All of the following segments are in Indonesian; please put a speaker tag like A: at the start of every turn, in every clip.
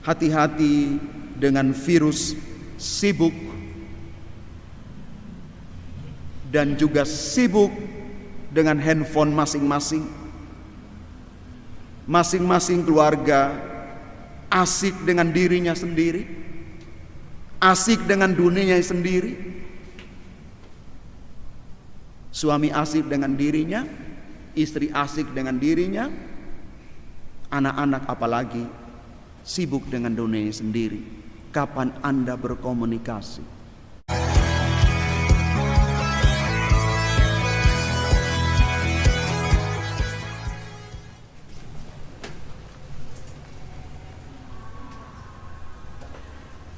A: hati-hati dengan virus sibuk dan juga sibuk dengan handphone masing-masing. Masing-masing keluarga asik dengan dirinya sendiri, asik dengan dunianya sendiri. Suami asik dengan dirinya, istri asik dengan dirinya, anak-anak apalagi sibuk dengan dunianya sendiri. Kapan Anda berkomunikasi?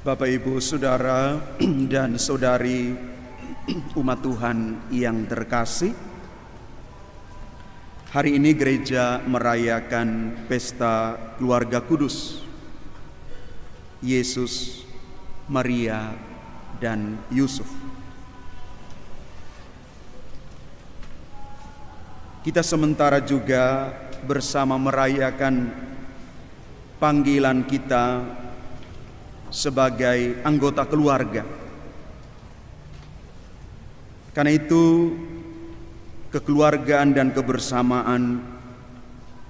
A: Bapak, Ibu, Saudara dan Saudari umat Tuhan yang terkasih, hari ini gereja merayakan pesta keluarga kudus, Yesus, Maria, dan Yusuf. Kita sementara juga bersama merayakan panggilan kita sebagai anggota keluarga. Karena itu, kekeluargaan dan kebersamaan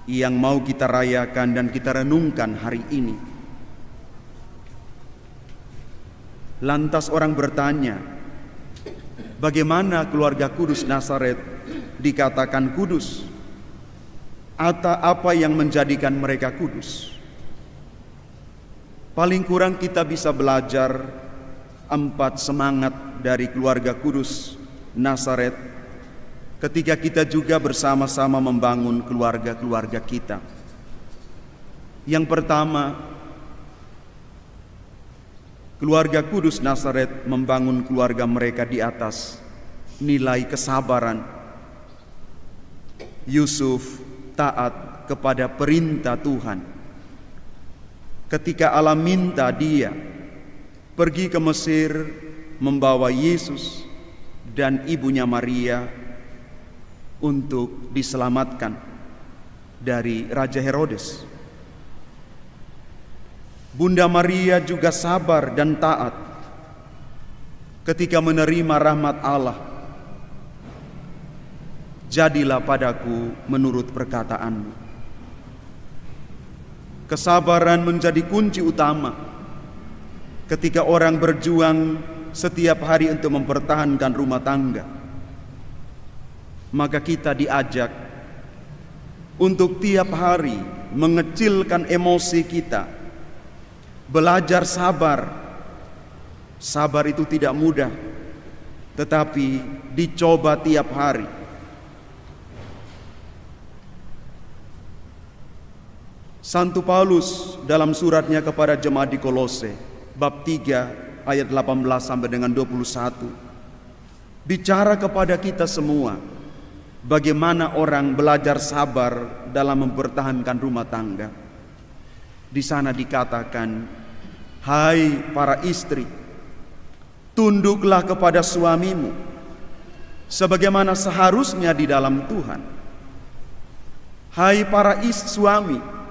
A: yang mau kita rayakan dan kita renungkan hari ini. Lantas orang bertanya, bagaimana keluarga kudus Nazaret dikatakan kudus? Atau apa yang menjadikan mereka kudus? Paling kurang kita bisa belajar 4 semangat dari keluarga kudus Nazaret ketika kita juga bersama-sama membangun keluarga-keluarga kita. Yang pertama, keluarga kudus Nazaret membangun keluarga mereka di atas nilai kesabaran. Yusuf taat kepada perintah Tuhan. Ketika Allah minta dia pergi ke Mesir membawa Yesus dan ibunya Maria untuk diselamatkan dari Raja Herodes. Bunda Maria juga sabar dan taat ketika menerima rahmat Allah. Jadilah padaku menurut perkataanmu. Kesabaran menjadi kunci utama ketika orang berjuang setiap hari untuk mempertahankan rumah tangga. Maka kita diajak untuk tiap hari mengecilkan emosi kita, belajar sabar. Sabar itu tidak mudah, tetapi dicoba tiap hari. Santo Paulus dalam suratnya kepada jemaat di Kolose, bab 3 ayat 18 sampai dengan 21, bicara kepada kita semua bagaimana orang belajar sabar dalam mempertahankan rumah tangga. Di sana dikatakan, hai para istri, tunduklah kepada suamimu sebagaimana seharusnya di dalam Tuhan. Hai para suami,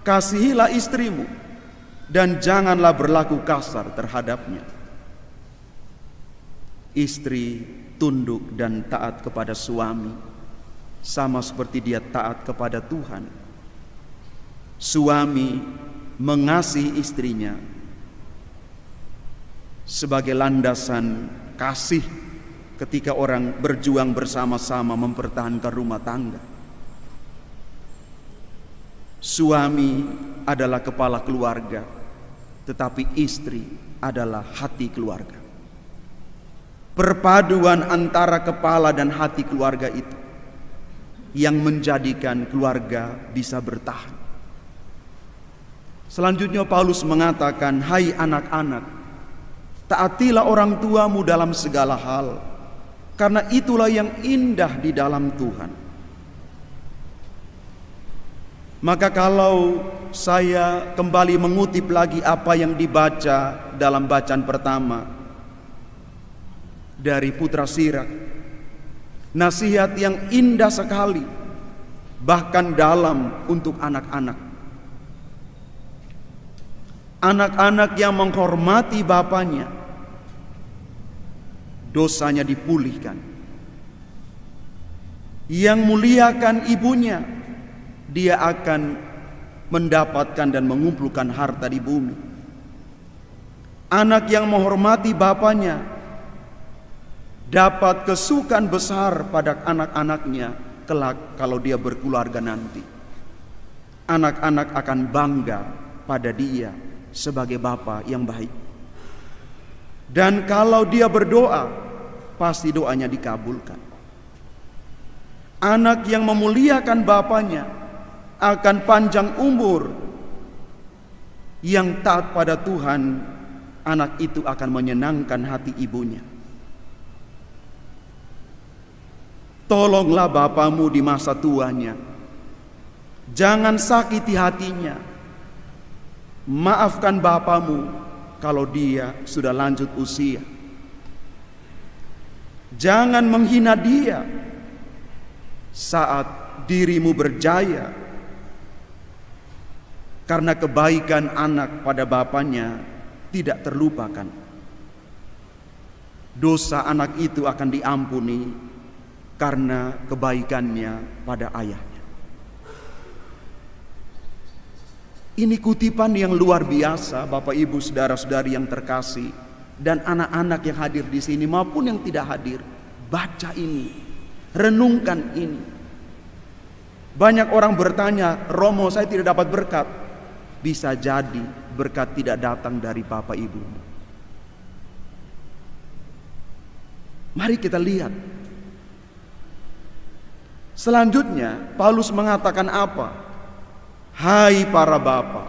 A: kasihilah istrimu dan janganlah berlaku kasar terhadapnya. Istri tunduk dan taat kepada suami sama seperti dia taat kepada Tuhan. Suami mengasihi istrinya sebagai landasan kasih ketika orang berjuang bersama-sama mempertahankan rumah tangga. Suami adalah kepala keluarga, tetapi istri adalah hati keluarga. Perpaduan antara kepala dan hati keluarga itu yang menjadikan keluarga bisa bertahan. Selanjutnya Paulus mengatakan, hai anak-anak, taatilah orang tuamu dalam segala hal, karena itulah yang indah di dalam Tuhan. Maka kalau saya kembali mengutip lagi apa yang dibaca dalam bacaan pertama dari Putra Sirak, nasihat yang indah sekali, bahkan dalam untuk anak-anak. Anak-anak yang menghormati bapaknya, dosanya dipulihkan. Yang muliakan ibunya, dia akan mendapatkan dan mengumpulkan harta di bumi. Anak yang menghormati bapaknya dapat kesukaan besar pada anak-anaknya kelak kalau dia berkeluarga nanti. Anak-anak akan bangga pada dia sebagai bapa yang baik. Dan kalau dia berdoa, pasti doanya dikabulkan. Anak yang memuliakan bapaknya akan panjang umur. Yang taat pada Tuhan, anak itu akan menyenangkan hati ibunya. Tolonglah bapamu di masa tuanya. Jangan sakiti hatinya. Maafkan bapamu kalau dia sudah lanjut usia. Jangan menghina dia saat dirimu berjaya, karena kebaikan anak pada bapaknya tidak terlupakan. Dosa anak itu akan diampuni karena kebaikannya pada ayahnya. Ini kutipan yang luar biasa, Bapak Ibu saudara-saudari yang terkasih, dan anak-anak yang hadir di sini maupun yang tidak hadir. Baca ini, renungkan ini. Banyak orang bertanya, Romo, saya tidak dapat berkat. Bisa jadi berkat tidak datang dari Bapak Ibu. Mari kita lihat. Selanjutnya Paulus mengatakan apa? Hai para bapa,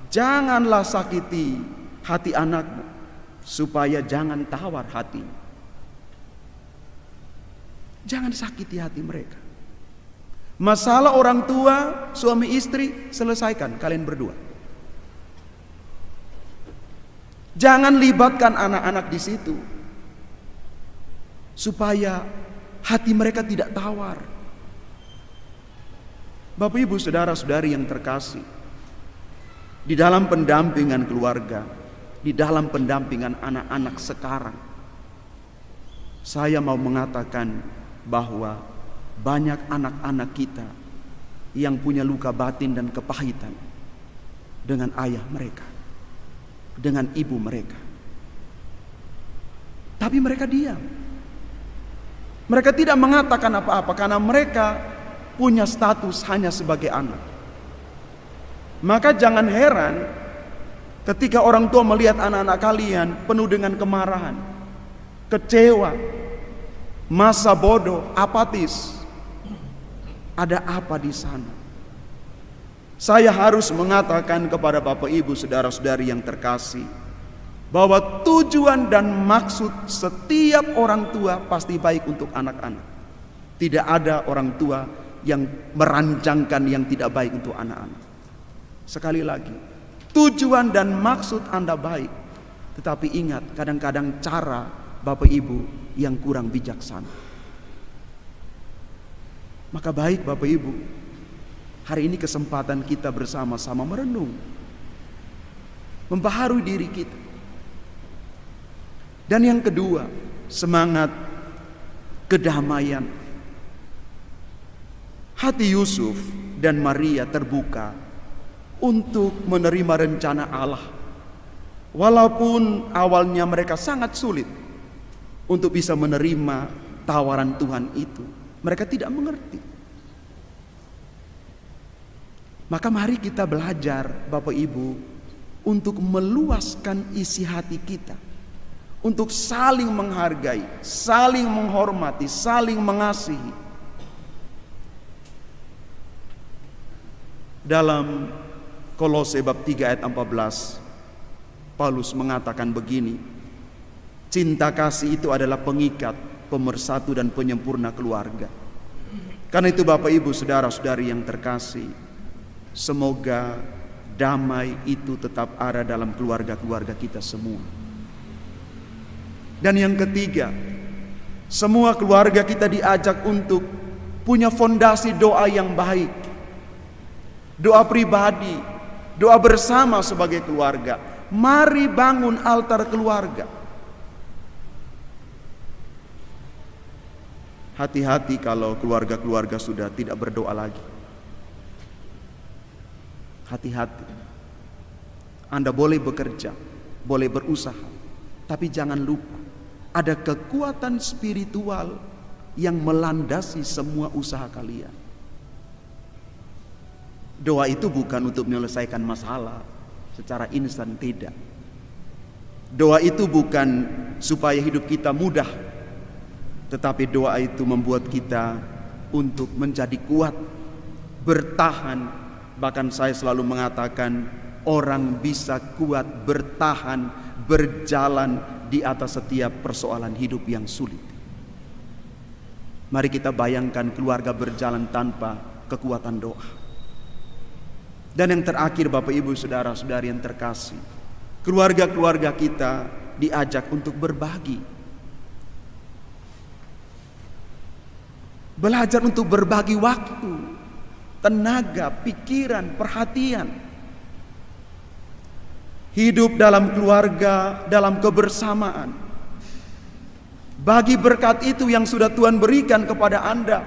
A: janganlah sakiti hati anakmu, supaya jangan tawar hati. Jangan sakiti hati mereka. Masalah orang tua, suami istri, selesaikan kalian berdua. Jangan libatkan anak-anak di situ, supaya hati mereka tidak tawar. Bapak Ibu saudara-saudari yang terkasih, di dalam pendampingan keluarga, di dalam pendampingan anak-anak sekarang, saya mau mengatakan bahwa banyak anak-anak kita yang punya luka batin dan kepahitan dengan ayah mereka, dengan ibu mereka. Tapi mereka diam. Mereka tidak mengatakan apa-apa karena mereka punya status hanya sebagai anak. Maka jangan heran ketika orang tua melihat anak-anak kalian penuh dengan kemarahan, kecewa, masa bodoh, apatis. Ada apa di sana? Saya harus mengatakan kepada Bapak Ibu saudara-saudari yang terkasih, bahwa tujuan dan maksud setiap orang tua pasti baik untuk anak-anak. Tidak ada orang tua yang merancangkan yang tidak baik untuk anak-anak. Sekali lagi, tujuan dan maksud Anda baik, tetapi ingat, kadang-kadang cara Bapak Ibu yang kurang bijaksana. Maka baik Bapak Ibu, hari ini kesempatan kita bersama-sama merenung, membaharui diri kita. Dan yang kedua, semangat kedamaian. Hati Yusuf dan Maria terbuka untuk menerima rencana Allah. Walaupun awalnya mereka sangat sulit untuk bisa menerima tawaran Tuhan itu. Mereka tidak mengerti. Maka mari kita belajar Bapak Ibu untuk meluaskan isi hati kita, untuk saling menghargai, saling menghormati, saling mengasihi. Dalam Kolose bab 3 ayat 14, Paulus mengatakan begini, cinta kasih itu adalah pengikat, pemersatu dan penyempurna keluarga. Karena itu Bapak Ibu saudara-saudari yang terkasih, semoga damai itu tetap ada dalam keluarga-keluarga kita semua. Dan yang ketiga, semua keluarga kita diajak untuk punya fondasi doa yang baik. Doa pribadi, doa bersama sebagai keluarga. Mari bangun altar keluarga. Hati-hati kalau keluarga-keluarga sudah tidak berdoa lagi. Hati-hati. Anda boleh bekerja, boleh berusaha, tapi jangan lupa ada kekuatan spiritual yang melandasi semua usaha kalian. Doa itu bukan untuk menyelesaikan masalah secara instan, tidak. Doa itu bukan supaya hidup kita mudah, tetapi doa itu membuat kita untuk menjadi kuat, bertahan. Bahkan saya selalu mengatakan, orang bisa kuat bertahan, berjalan di atas setiap persoalan hidup yang sulit. Mari kita bayangkan keluarga berjalan tanpa kekuatan doa. Dan yang terakhir, Bapak Ibu Saudara-saudari yang terkasih, keluarga-keluarga kita diajak untuk berbagi. Belajar untuk berbagi waktu, tenaga, pikiran, perhatian. Hidup dalam keluarga, dalam kebersamaan. Bagi berkat itu yang sudah Tuhan berikan kepada Anda.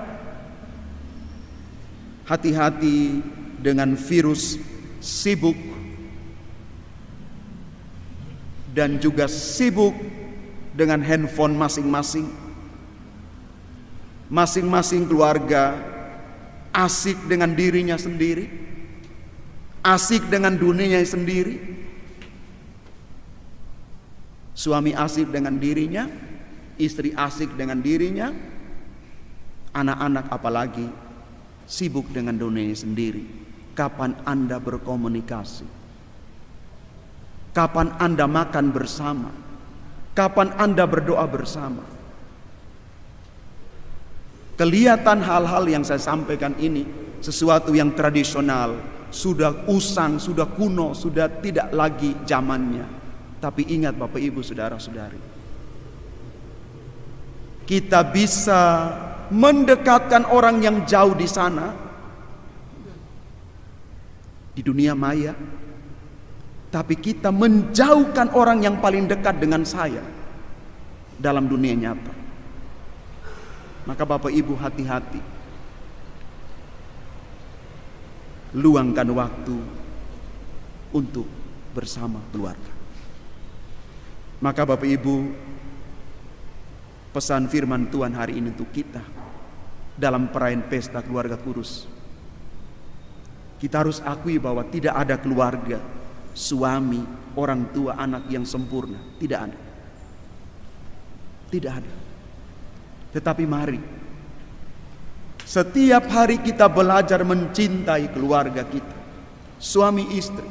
A: Hati-hati dengan virus sibuk dan juga sibuk dengan handphone masing-masing. Masing-masing keluarga asik dengan dirinya sendiri, asik dengan dunianya sendiri. Suami asik dengan dirinya, istri asik dengan dirinya, anak-anak apalagi sibuk dengan dunianya sendiri. Kapan Anda berkomunikasi? Kapan Anda makan bersama? Kapan Anda berdoa bersama? Kelihatan hal-hal yang saya sampaikan ini sesuatu yang tradisional, sudah usang, sudah kuno, sudah tidak lagi zamannya. Tapi ingat Bapak Ibu Saudara-saudari, kita bisa mendekatkan orang yang jauh di sana, di dunia maya, tapi kita menjauhkan orang yang paling dekat dengan saya dalam dunia nyata. Maka Bapak Ibu hati-hati, luangkan waktu untuk bersama keluarga. Maka Bapak Ibu, pesan firman Tuhan hari ini untuk kita dalam perayaan pesta keluarga kudus, kita harus akui bahwa tidak ada keluarga, suami, orang tua, anak yang sempurna. Tidak ada. Tidak ada. Tetapi mari setiap hari kita belajar mencintai keluarga kita, suami istri,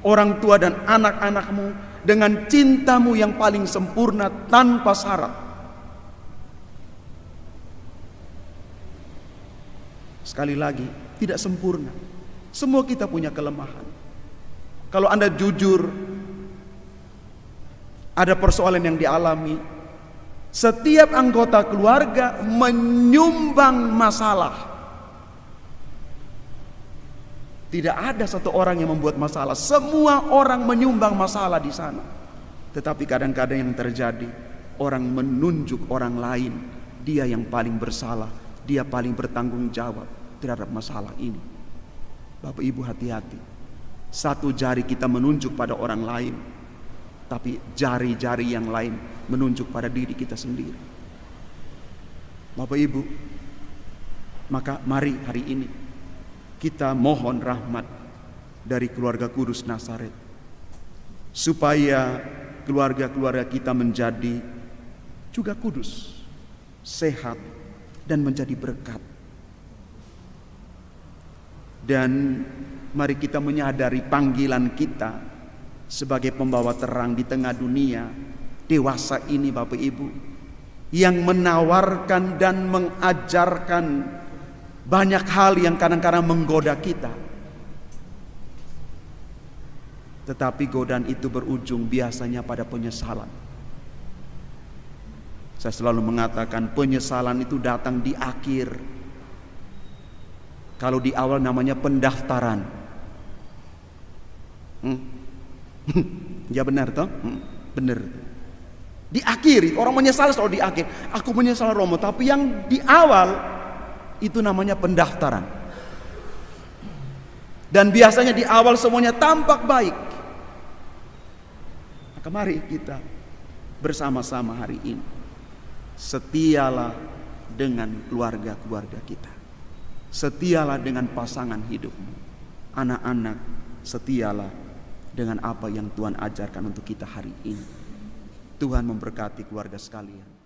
A: orang tua dan anak-anakmu dengan cintamu yang paling sempurna tanpa syarat. Sekali lagi, tidak sempurna. Semua kita punya kelemahan. Kalau Anda jujur, ada persoalan yang dialami, setiap anggota keluarga menyumbang masalah. Tidak ada satu orang yang membuat masalah. Semua orang menyumbang masalah di sana. Tetapi kadang-kadang yang terjadi, orang menunjuk orang lain, dia yang paling bersalah, dia paling bertanggung jawab terhadap masalah ini. Bapak Ibu hati-hati. Satu jari kita menunjuk pada orang lain, tapi jari-jari yang lain menunjuk pada diri kita sendiri. Bapak Ibu, maka mari hari ini kita mohon rahmat dari keluarga kudus Nazaret, supaya keluarga-keluarga kita menjadi juga kudus, sehat, dan menjadi berkat. Dan mari kita menyadari panggilan kita sebagai pembawa terang di tengah dunia dewasa ini, Bapak Ibu, yang menawarkan dan mengajarkan banyak hal yang kadang-kadang menggoda kita. Tetapi godaan itu berujung biasanya pada penyesalan. Saya selalu mengatakan penyesalan itu datang di akhir. Kalau di awal namanya pendaftaran. Ya benar toh? Benar. Diakhiri, orang menyesal selalu di akhir. Aku menyesal Romo, tapi yang di awal itu namanya pendaftaran. Dan biasanya di awal semuanya tampak baik. Maka mari kita bersama-sama hari ini, setialah dengan keluarga-keluarga kita. Setialah dengan pasangan hidupmu. Anak-anak, setialah dengan apa yang Tuhan ajarkan untuk kita hari ini. Tuhan memberkati keluarga sekalian.